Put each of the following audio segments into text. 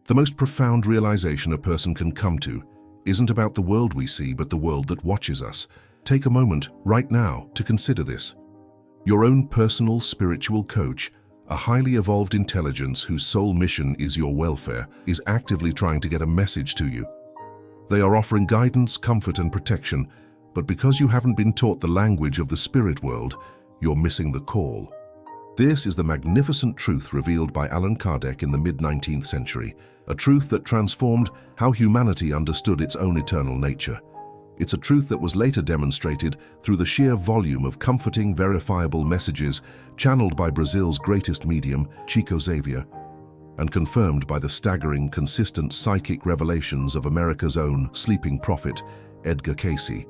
The most profound realization a person can come to isn't about the world we see, but the world that watches us. Take a moment right now to consider this. Your own personal spiritual coach, a highly evolved intelligence whose sole mission is your welfare, is actively trying to get a message to you. They are offering guidance, comfort, and protection, but because you haven't been taught the language of the spirit world, you're missing the call. This is the magnificent truth revealed by Allan Kardec in the mid-19th century, a truth that transformed how humanity understood its own eternal nature. It's a truth that was later demonstrated through the sheer volume of comforting, verifiable messages channeled by Brazil's greatest medium, Chico Xavier, and confirmed by the staggering, consistent psychic revelations of America's own sleeping prophet, Edgar Cayce.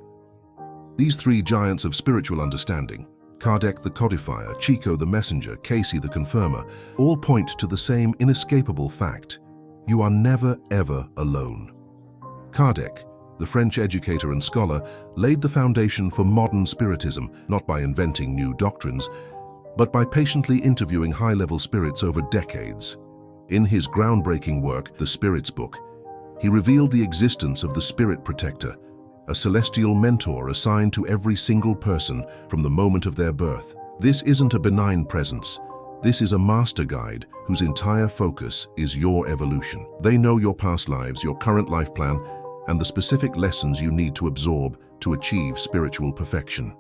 These three giants of spiritual understanding, Kardec the codifier, Chico the messenger, Cayce the confirmer, all point to the same inescapable fact: you are never, ever alone. Kardec, the French educator and scholar, laid the foundation for modern spiritism, not by inventing new doctrines, but by patiently interviewing high-level spirits over decades. In his groundbreaking work, The Spirit's Book, he revealed the existence of the Spirit Protector, a celestial mentor assigned to every single person from the moment of their birth. This isn't a benign presence. This is a master guide whose entire focus is your evolution. They know your past lives, your current life plan, and the specific lessons you need to absorb to achieve spiritual perfection.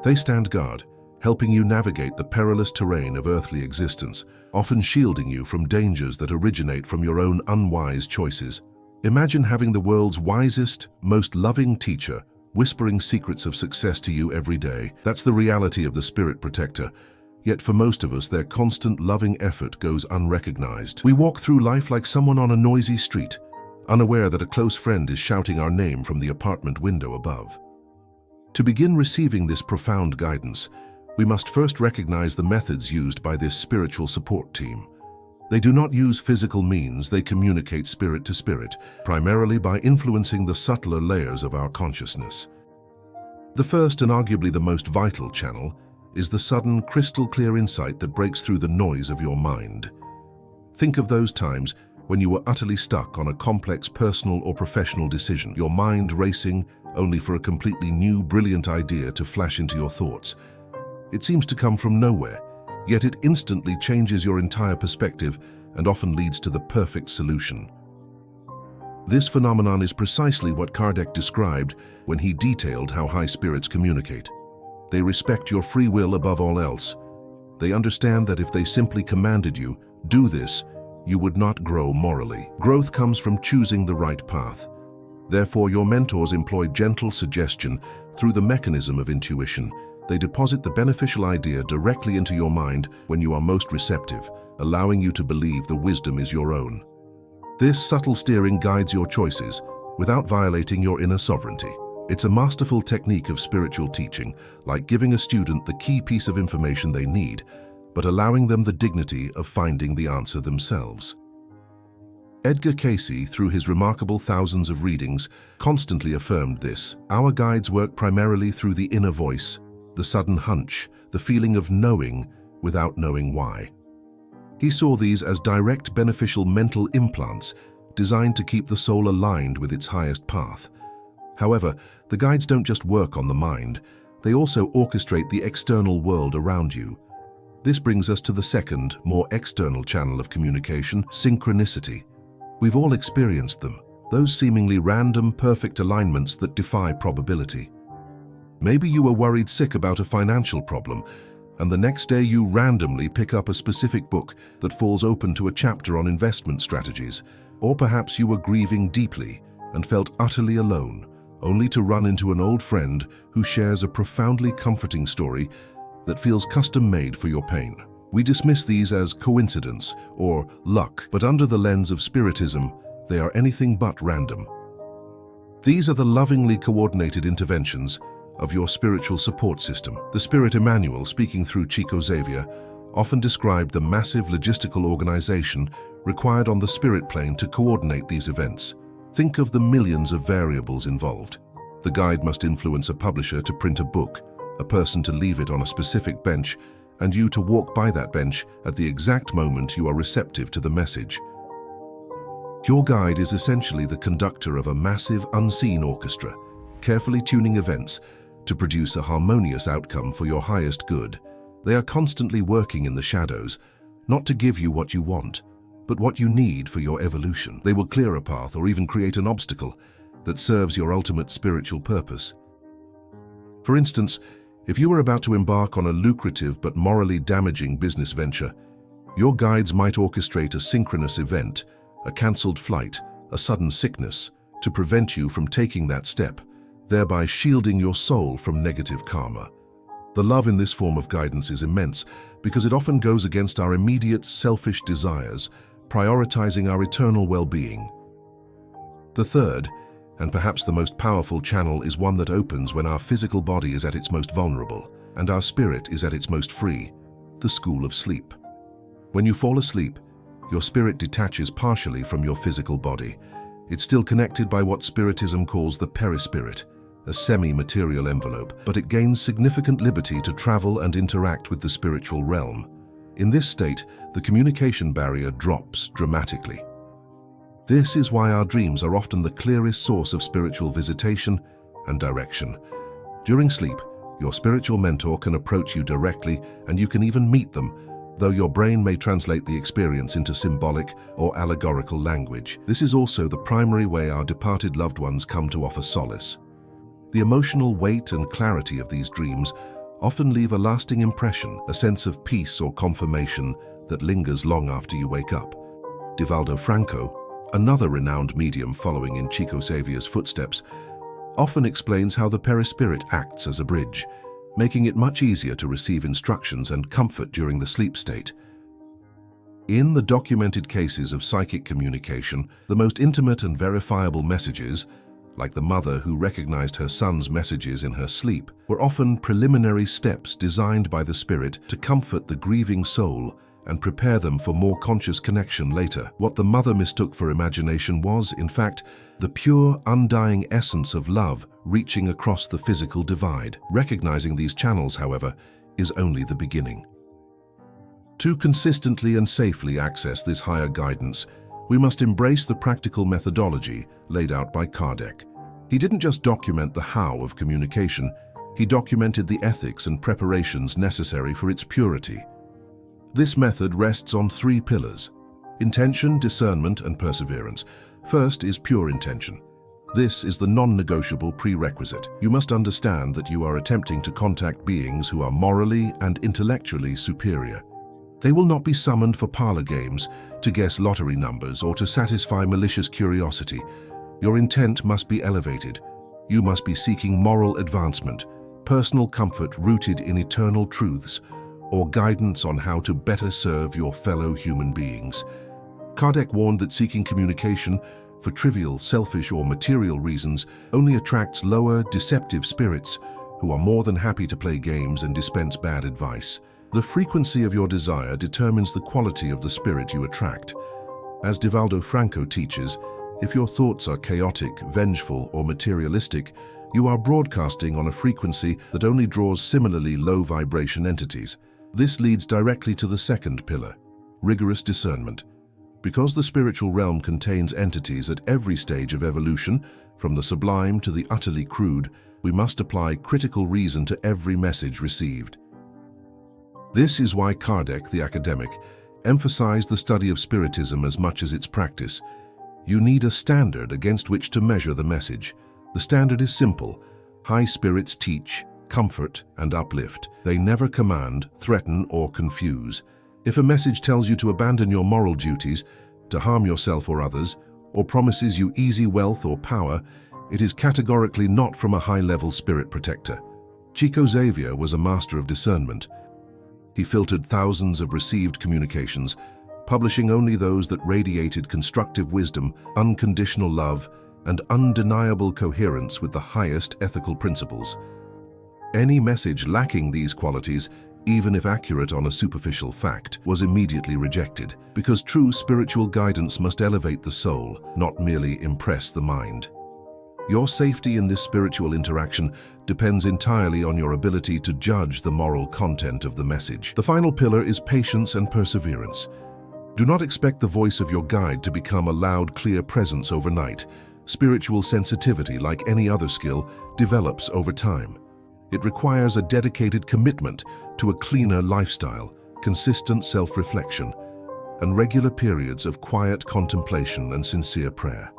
They stand guard, helping you navigate the perilous terrain of earthly existence, often shielding you from dangers that originate from your own unwise choices. Imagine having the world's wisest, most loving teacher whispering secrets of success to you every day. That's the reality of the Spirit Protector. Yet for most of us, their constant loving effort goes unrecognized. We walk through life like someone on a noisy street, unaware that a close friend is shouting our name from the apartment window above. To begin receiving this profound guidance, we must first recognize the methods used by this spiritual support team. They do not use physical means, they communicate spirit to spirit, primarily by influencing the subtler layers of our consciousness. The first and arguably the most vital channel is the sudden, crystal-clear insight that breaks through the noise of your mind. Think of those times when you were utterly stuck on a complex personal or professional decision, your mind racing only for a completely new, brilliant idea to flash into your thoughts. It seems to come from nowhere, yet it instantly changes your entire perspective and often leads to the perfect solution. This phenomenon is precisely what Kardec described when he detailed how high spirits communicate. They respect your free will above all else. They understand that if they simply commanded you, "Do this," you would not grow morally. Growth comes from choosing the right path. Therefore, your mentors employ gentle suggestion through the mechanism of intuition. They deposit the beneficial idea directly into your mind when you are most receptive, allowing you to believe the wisdom is your own. This subtle steering guides your choices without violating your inner sovereignty. It's a masterful technique of spiritual teaching, like giving a student the key piece of information they need, but allowing them the dignity of finding the answer themselves. Edgar Cayce, through his remarkable thousands of readings, constantly affirmed this. Our guides work primarily through the inner voice, the sudden hunch, the feeling of knowing without knowing why. He saw these as direct beneficial mental implants designed to keep the soul aligned with its highest path. However, the guides don't just work on the mind, they also orchestrate the external world around you. This brings us to the second, more external channel of communication, synchronicity. We've all experienced them, those seemingly random, perfect alignments that defy probability. Maybe you were worried sick about a financial problem, and the next day you randomly pick up a specific book that falls open to a chapter on investment strategies. Or perhaps you were grieving deeply and felt utterly alone, only to run into an old friend who shares a profoundly comforting story that feels custom-made for your pain. We dismiss these as coincidence or luck, but under the lens of spiritism, they are anything but random. These are the lovingly coordinated interventions of your spiritual support system. The Spirit Emmanuel, speaking through Chico Xavier, often described the massive logistical organization required on the spirit plane to coordinate these events. Think of the millions of variables involved. The guide must influence a publisher to print a book, a person to leave it on a specific bench, and you to walk by that bench at the exact moment you are receptive to the message. Your guide is essentially the conductor of a massive, unseen orchestra, carefully tuning events to produce a harmonious outcome for your highest good. They are constantly working in the shadows, not to give you what you want, but what you need for your evolution. They will clear a path or even create an obstacle that serves your ultimate spiritual purpose. For instance, if you were about to embark on a lucrative but morally damaging business venture, your guides might orchestrate a synchronous event, a cancelled flight, a sudden sickness, to prevent you from taking that step, thereby shielding your soul from negative karma. The love in this form of guidance is immense because it often goes against our immediate selfish desires, prioritizing our eternal well-being. The third, and perhaps the most powerful channel, is one that opens when our physical body is at its most vulnerable and our spirit is at its most free, the school of sleep. When you fall asleep, your spirit detaches partially from your physical body. It's still connected by what Spiritism calls the perispirit, a semi-material envelope, but it gains significant liberty to travel and interact with the spiritual realm. In this state, the communication barrier drops dramatically. This is why our dreams are often the clearest source of spiritual visitation and direction. During sleep, your spiritual mentor can approach you directly, and you can even meet them, though your brain may translate the experience into symbolic or allegorical language. This is also the primary way our departed loved ones come to offer solace. The emotional weight and clarity of these dreams often leave a lasting impression, a sense of peace or confirmation that lingers long after you wake up. Divaldo Franco, another renowned medium following in Chico Xavier's footsteps, often explains how the perispirit acts as a bridge, making it much easier to receive instructions and comfort during the sleep state. In the documented cases of psychic communication, the most intimate and verifiable messages, like the mother who recognized her son's messages in her sleep, were often preliminary steps designed by the spirit to comfort the grieving soul and prepare them for more conscious connection later. What the mother mistook for imagination was, in fact, the pure, undying essence of love reaching across the physical divide. Recognizing these channels, however, is only the beginning. To consistently and safely access this higher guidance, we must embrace the practical methodology laid out by Kardec. He didn't just document the how of communication, he documented the ethics and preparations necessary for its purity. This method rests on three pillars: intention, discernment, and perseverance. First is pure intention. This is the non-negotiable prerequisite. You must understand that you are attempting to contact beings who are morally and intellectually superior. They will not be summoned for parlor games, to guess lottery numbers, or to satisfy malicious curiosity. Your intent must be elevated. You must be seeking moral advancement, personal comfort rooted in eternal truths, or guidance on how to better serve your fellow human beings. Kardec warned that seeking communication for trivial, selfish, or material reasons only attracts lower, deceptive spirits who are more than happy to play games and dispense bad advice. The frequency of your desire determines the quality of the spirit you attract. As Divaldo Franco teaches, if your thoughts are chaotic, vengeful, or materialistic, you are broadcasting on a frequency that only draws similarly low-vibration entities. This leads directly to the second pillar, rigorous discernment. Because the spiritual realm contains entities at every stage of evolution, from the sublime to the utterly crude, we must apply critical reason to every message received. This is why Kardec, the academic, emphasized the study of Spiritism as much as its practice. You need a standard against which to measure the message. The standard is simple: high spirits teach, comfort, and uplift. They never command, threaten, or confuse. If a message tells you to abandon your moral duties, to harm yourself or others, or promises you easy wealth or power, it is categorically not from a high-level spirit protector. Chico Xavier was a master of discernment. He filtered thousands of received communications, publishing only those that radiated constructive wisdom, unconditional love, and undeniable coherence with the highest ethical principles. Any message lacking these qualities, even if accurate on a superficial fact, was immediately rejected, because true spiritual guidance must elevate the soul, not merely impress the mind. Your safety in this spiritual interaction depends entirely on your ability to judge the moral content of the message. The final pillar is patience and perseverance. Do not expect the voice of your guide to become a loud, clear presence overnight. Spiritual sensitivity, like any other skill, develops over time. It requires a dedicated commitment to a cleaner lifestyle, consistent self-reflection, and regular periods of quiet contemplation and sincere prayer.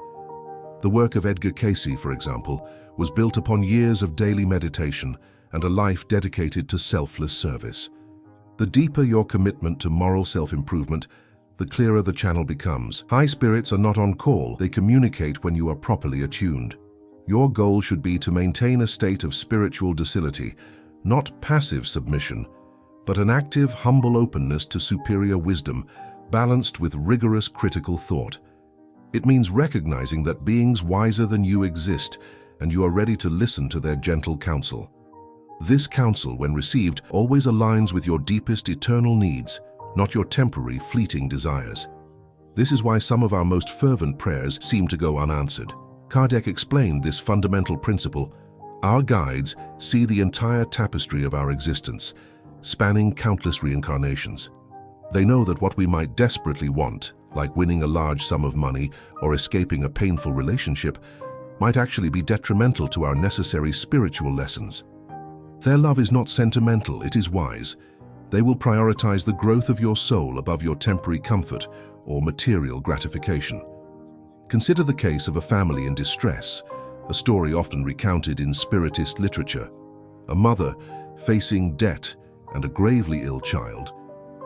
The work of Edgar Cayce, for example, was built upon years of daily meditation and a life dedicated to selfless service. The deeper your commitment to moral self-improvement, the clearer the channel becomes. High spirits are not on call, they communicate when you are properly attuned. Your goal should be to maintain a state of spiritual docility, not passive submission, but an active, humble openness to superior wisdom, balanced with rigorous critical thought. It means recognizing that beings wiser than you exist, and you are ready to listen to their gentle counsel. This counsel, when received, always aligns with your deepest eternal needs, not your temporary, fleeting desires. This is why some of our most fervent prayers seem to go unanswered. Kardec explained this fundamental principle. Our guides see the entire tapestry of our existence, spanning countless reincarnations. They know that what we might desperately want, like winning a large sum of money or escaping a painful relationship, might actually be detrimental to our necessary spiritual lessons. Their love is not sentimental, it is wise. They will prioritize the growth of your soul above your temporary comfort or material gratification. Consider the case of a family in distress, a story often recounted in spiritist literature. A mother, facing debt and a gravely ill child,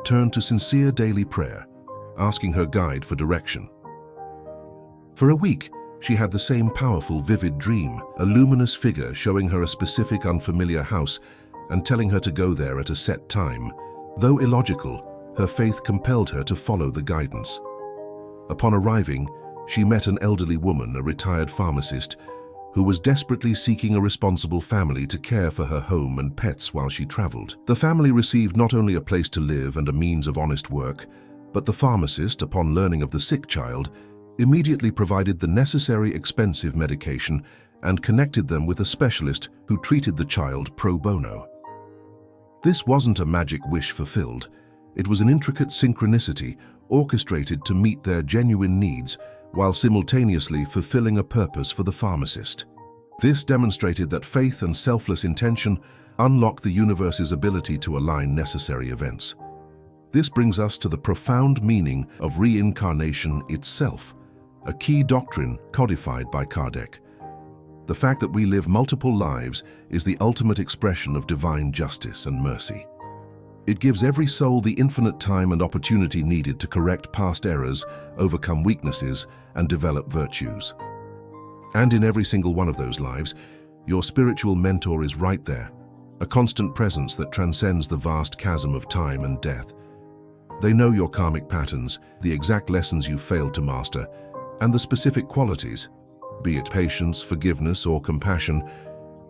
turned to sincere daily prayer, asking her guide for direction. For a week, she had the same powerful, vivid dream, a luminous figure showing her a specific unfamiliar house and telling her to go there at a set time. Though illogical, her faith compelled her to follow the guidance. Upon arriving, she met an elderly woman, a retired pharmacist, who was desperately seeking a responsible family to care for her home and pets while she traveled. The family received not only a place to live and a means of honest work, but the pharmacist, upon learning of the sick child, immediately provided the necessary expensive medication and connected them with a specialist who treated the child pro bono. This wasn't a magic wish fulfilled. It was an intricate synchronicity orchestrated to meet their genuine needs while simultaneously fulfilling a purpose for the pharmacist. This demonstrated that faith and selfless intention unlock the universe's ability to align necessary events. This brings us to the profound meaning of reincarnation itself, a key doctrine codified by Kardec. The fact that we live multiple lives is the ultimate expression of divine justice and mercy. It gives every soul the infinite time and opportunity needed to correct past errors, overcome weaknesses, and develop virtues. And in every single one of those lives, your spiritual mentor is right there, a constant presence that transcends the vast chasm of time and death. They know your karmic patterns, the exact lessons you failed to master, and the specific qualities, be it patience, forgiveness, or compassion,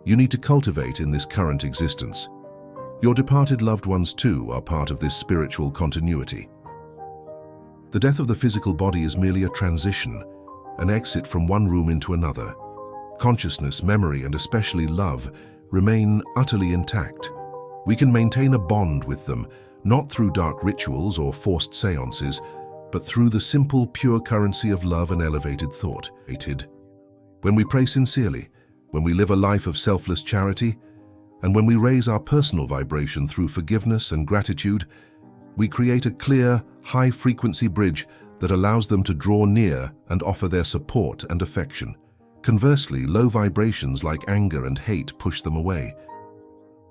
you need to cultivate in this current existence. Your departed loved ones, too, are part of this spiritual continuity. The death of the physical body is merely a transition, an exit from one room into another. Consciousness, memory, and especially love remain utterly intact. We can maintain a bond with them, not through dark rituals or forced seances, but through the simple, pure currency of love and elevated thought. When we pray sincerely, when we live a life of selfless charity, and when we raise our personal vibration through forgiveness and gratitude, we create a clear, high-frequency bridge that allows them to draw near and offer their support and affection. Conversely, low vibrations like anger and hate push them away.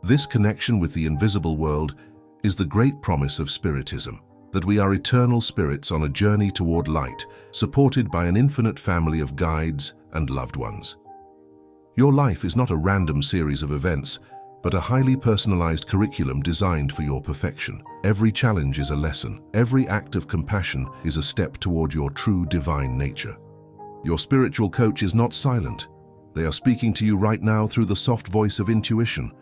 This connection with the invisible world is the great promise of Spiritism, that we are eternal spirits on a journey toward light, supported by an infinite family of guides and loved ones. Your life is not a random series of events, but a highly personalized curriculum designed for your perfection. Every challenge is a lesson. Every act of compassion is a step toward your true divine nature. Your spiritual coach is not silent. They are speaking to you right now through the soft voice of intuition,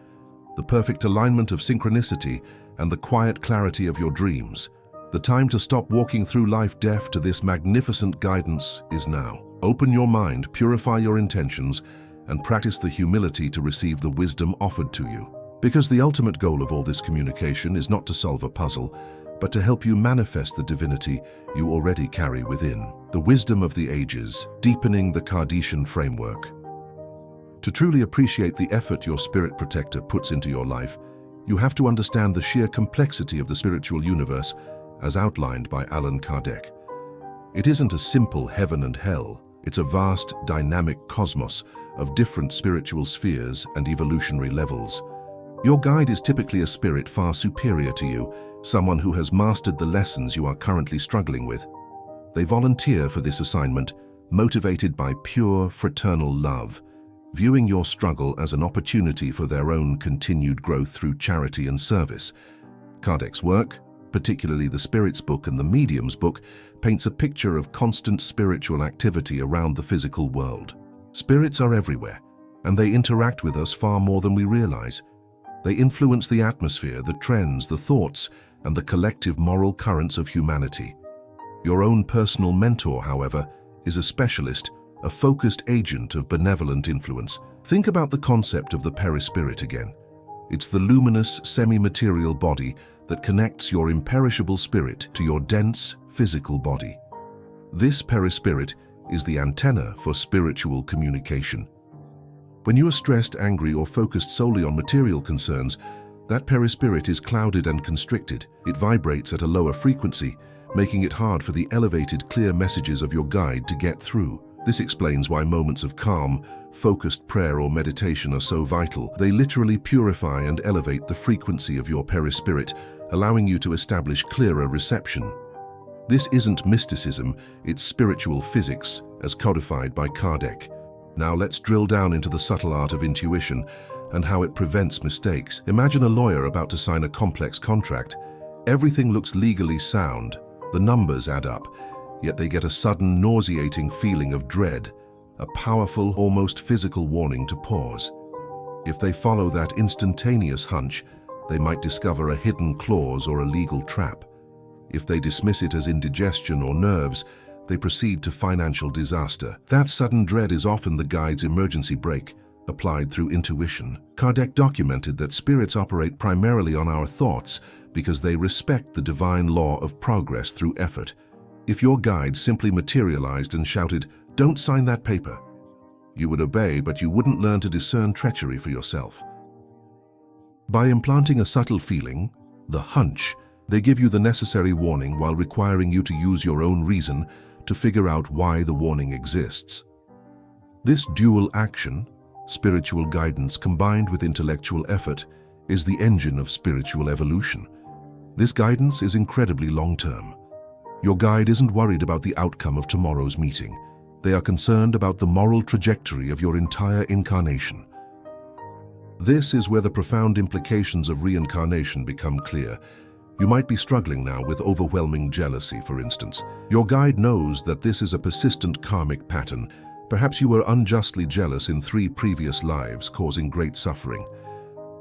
the perfect alignment of synchronicity, and the quiet clarity of your dreams. The time to stop walking through life deaf to this magnificent guidance is now. Open your mind, purify your intentions, and practice the humility to receive the wisdom offered to you. Because the ultimate goal of all this communication is not to solve a puzzle, but to help you manifest the divinity you already carry within. The wisdom of the ages, deepening the Kardecian framework. To truly appreciate the effort your spirit protector puts into your life, you have to understand the sheer complexity of the spiritual universe as outlined by Allan Kardec. It isn't a simple heaven and hell, it's a vast, dynamic cosmos of different spiritual spheres and evolutionary levels. Your guide is typically a spirit far superior to you, someone who has mastered the lessons you are currently struggling with. They volunteer for this assignment, motivated by pure, fraternal love, viewing your struggle as an opportunity for their own continued growth through charity and service. Kardec's work, particularly the Spirit's Book and the Medium's Book, paints a picture of constant spiritual activity around the physical world. Spirits are everywhere, and they interact with us far more than we realize. They influence the atmosphere, the trends, the thoughts, and the collective moral currents of humanity. Your own personal mentor, however, is a specialist, a focused agent of benevolent influence. Think about the concept of the perispirit again. It's the luminous, semi-material body that connects your imperishable spirit to your dense, physical body. This perispirit is the antenna for spiritual communication. When you are stressed, angry, or focused solely on material concerns, that perispirit is clouded and constricted. It vibrates at a lower frequency, making it hard for the elevated, clear messages of your guide to get through. This explains why moments of calm, focused prayer or meditation are so vital. They literally purify and elevate the frequency of your perispirit, allowing you to establish clearer reception. This isn't mysticism, it's spiritual physics, as codified by Kardec. Now let's drill down into the subtle art of intuition and how it prevents mistakes. Imagine a lawyer about to sign a complex contract. Everything looks legally sound, the numbers add up, yet they get a sudden, nauseating feeling of dread, a powerful, almost physical warning to pause. If they follow that instantaneous hunch, they might discover a hidden clause or a legal trap. If they dismiss it as indigestion or nerves, they proceed to financial disaster. That sudden dread is often the guide's emergency brake, applied through intuition. Kardec documented that spirits operate primarily on our thoughts because they respect the divine law of progress through effort. If your guide simply materialized and shouted, "Don't sign that paper," you would obey, but you wouldn't learn to discern treachery for yourself. By implanting a subtle feeling, the hunch, they give you the necessary warning while requiring you to use your own reason to figure out why the warning exists. This dual action, spiritual guidance combined with intellectual effort, is the engine of spiritual evolution. This guidance is incredibly long-term. Your guide isn't worried about the outcome of tomorrow's meeting. They are concerned about the moral trajectory of your entire incarnation. This is where the profound implications of reincarnation become clear. You might be struggling now with overwhelming jealousy, for instance. Your guide knows that this is a persistent karmic pattern. Perhaps you were unjustly jealous in 3 previous lives, causing great suffering.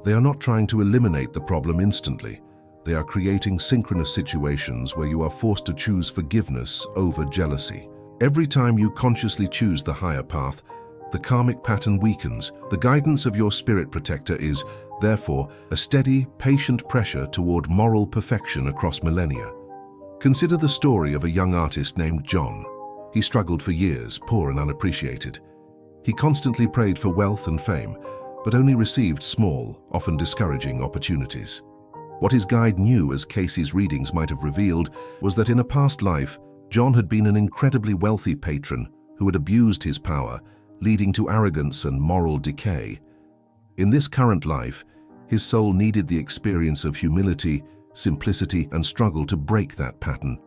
They are not trying to eliminate the problem instantly. They are creating synchronous situations where you are forced to choose forgiveness over jealousy. Every time you consciously choose the higher path, the karmic pattern weakens. The guidance of your spirit protector is, therefore, a steady, patient pressure toward moral perfection across millennia. Consider the story of a young artist named John. He struggled for years, poor and unappreciated. He constantly prayed for wealth and fame, but only received small, often discouraging opportunities. What his guide knew, as Casey's readings might have revealed, was that in a past life, John had been an incredibly wealthy patron who had abused his power, leading to arrogance and moral decay. In this current life, his soul needed the experience of humility, simplicity, and struggle to break that pattern.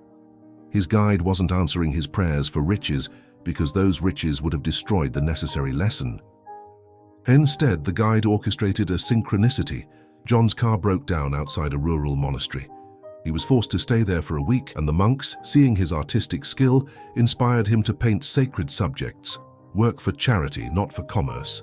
His guide wasn't answering his prayers for riches because those riches would have destroyed the necessary lesson. Instead, the guide orchestrated a synchronicity. John's car broke down outside a rural monastery. He was forced to stay there for a week, and the monks, seeing his artistic skill, inspired him to paint sacred subjects, work for charity, not for commerce.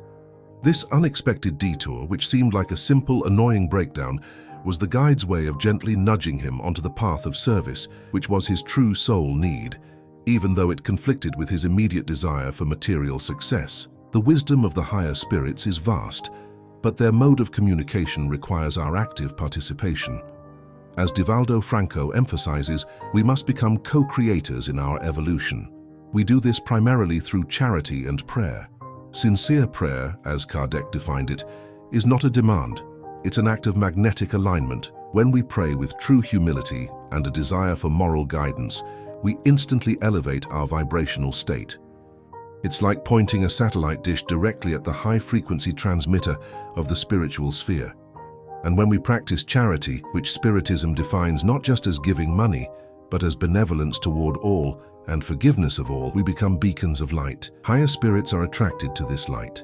This unexpected detour, which seemed like a simple, annoying breakdown, was the guide's way of gently nudging him onto the path of service, which was his true soul need, even though it conflicted with his immediate desire for material success. The wisdom of the higher spirits is vast, but their mode of communication requires our active participation. As Divaldo Franco emphasizes, we must become co-creators in our evolution. We do this primarily through charity and prayer. Sincere prayer, as Kardec defined it, is not a demand. It's an act of magnetic alignment. When we pray with true humility and a desire for moral guidance, we instantly elevate our vibrational state. It's like pointing a satellite dish directly at the high-frequency transmitter of the spiritual sphere. And when we practice charity, which Spiritism defines not just as giving money, but as benevolence toward all and forgiveness of all, we become beacons of light. Higher spirits are attracted to this light.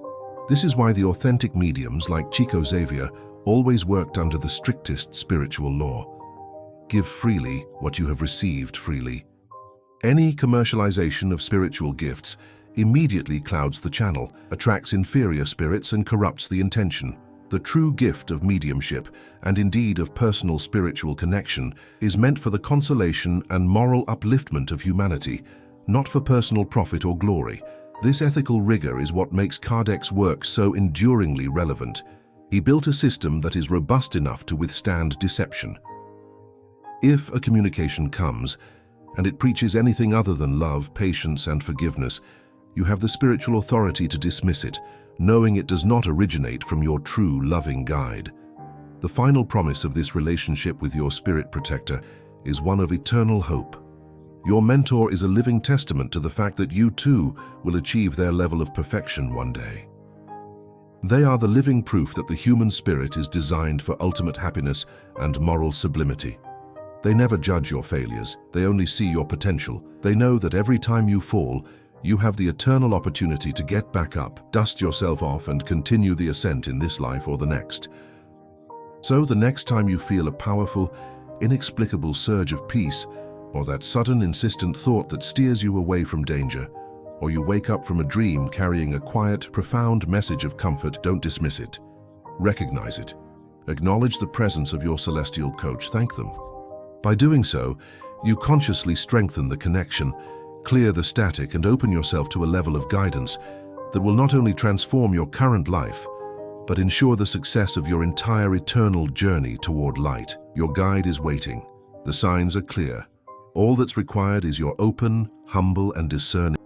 This is why the authentic mediums like Chico Xavier always worked under the strictest spiritual law. Give freely what you have received freely. Any commercialization of spiritual gifts immediately clouds the channel, attracts inferior spirits, and corrupts the intention. The true gift of mediumship, and indeed of personal spiritual connection, is meant for the consolation and moral upliftment of humanity, not for personal profit or glory. This ethical rigor is what makes Kardec's work so enduringly relevant. He built a system that is robust enough to withstand deception. If a communication comes, and it preaches anything other than love, patience, and forgiveness, you have the spiritual authority to dismiss it, knowing it does not originate from your true loving guide. The final promise of this relationship with your spirit protector is one of eternal hope. Your mentor is a living testament to the fact that you too will achieve their level of perfection one day. They are the living proof that the human spirit is designed for ultimate happiness and moral sublimity. They never judge your failures, they only see your potential. They know that every time you fall, you have the eternal opportunity to get back up, dust yourself off, and continue the ascent in this life or the next. So the next time you feel a powerful, inexplicable surge of peace, or that sudden insistent thought that steers you away from danger, or you wake up from a dream carrying a quiet, profound message of comfort, don't dismiss it. Recognize it. Acknowledge the presence of your celestial coach. Thank them. By doing so, you consciously strengthen the connection, clear the static, and open yourself to a level of guidance that will not only transform your current life, but ensure the success of your entire eternal journey toward light. Your guide is waiting. The signs are clear. All that's required is your open, humble, and discerning